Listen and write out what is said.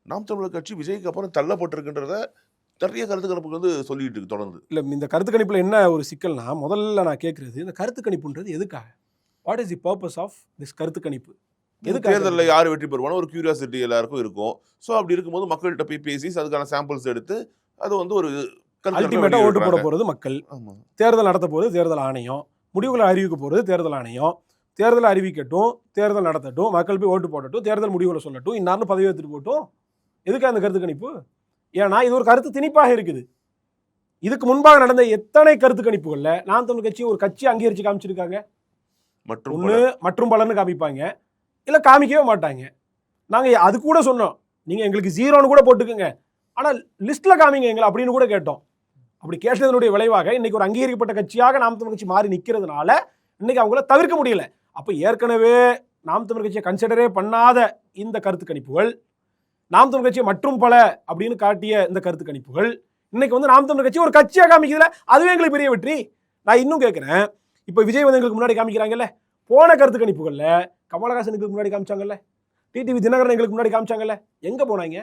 நாம் தமிழர் கட்சி விஜய்க்கு அப்புறம் தள்ளப்பட்டிருக்கின்றத நிறைய கருத்து கணிப்புக்கு சொல்லிட்டு இருக்கு தொடர்ந்து. இல்லை, இந்த கருத்து கணிப்பில் என்ன ஒரு சிக்கல்னா, முதல்ல நான் கேட்குறது, இந்த கருத்து கணிப்புன்றது எதுக்காக? What is the purpose of this கருத்து கணிப்பு? தேர்தலில் யார் வெற்றி பெறுவானோ ஒரு கியூரியாசிட்டி எல்லாருக்கும் இருக்கும். ஸோ அப்படி இருக்கும்போது மக்கள்கிட்ட போய் பேசி அதுக்கான சாம்பிள்ஸ் எடுத்து அது ஒரு அல்டிமேட்டாக ஓட்டு போட போகிறது மக்கள். தேர்தல் நடத்த போகிறது தேர்தல் ஆணையம். முடிவுகளை அறிவிக்க போகிறது தேர்தல் ஆணையம். தேர்தல் அறிவிக்கட்டும், தேர்தல் நடத்தட்டும், மக்கள் போய் ஓட்டு போடட்டும், தேர்தல் முடிவுகளை சொல்லட்டும், இன்னாரும் பதவி எடுத்துட்டு போட்டும். எதுக்காக அந்த கருத்து கணிப்பு? ஏன்னா இது ஒரு கருத்து திணிப்பாக இருக்குது. இதுக்கு முன்பாக நடந்த எத்தனை கருத்து கணிப்புகள்ல நாம் தமிழர் கட்சி ஒரு கட்சி அங்கீகரிச்சு காமிச்சிருக்காங்க. மற்றும் பலன்னு காமிப்பாங்க, இல்லை காமிக்கவே மாட்டாங்க. நாங்கள் அது கூட சொன்னோம், நீங்கள் எங்களுக்கு 0ன்னு கூட போட்டுக்கோங்க, ஆனால் லிஸ்ட்டில் காமிங்க எங்களை அப்படின்னு கூட கேட்டோம். அப்படி கேட்டதனுடைய விளைவாக இன்னைக்கு ஒரு அங்கீகரிக்கப்பட்ட கட்சியாக நாம் தமிழர் கட்சி மாறி நிற்கிறதுனால இன்னைக்கு அவங்கள தவிர்க்க முடியல. அப்போ ஏற்கனவே நாம் தமிழர் கட்சியை கன்சிடரே பண்ணாத இந்த கருத்து கணிப்புகள், நாம் தமிழர் கட்சியை மற்றும் பல அப்படின்னு காட்டிய இந்த கருத்து கணிப்புகள் இன்னைக்கு நாம் தமிழர் கட்சி ஒரு கட்சியாக காமிக்கிறதுல அதுவே எங்களுக்கு பெரிய வெற்றி. நான் இன்னும் கேட்குறேன், இப்போ விஜய் எங்களுக்கு முன்னாடி காமிக்கிறாங்கல்ல, போன கருத்து கணிப்புகளில் கமலஹாசனுக்கு முன்னாடி காமிச்சாங்கல்ல, டிடிவி தினகரன் எங்களுக்கு முன்னாடி காமிச்சாங்கல்ல, எங்கே போனாங்க?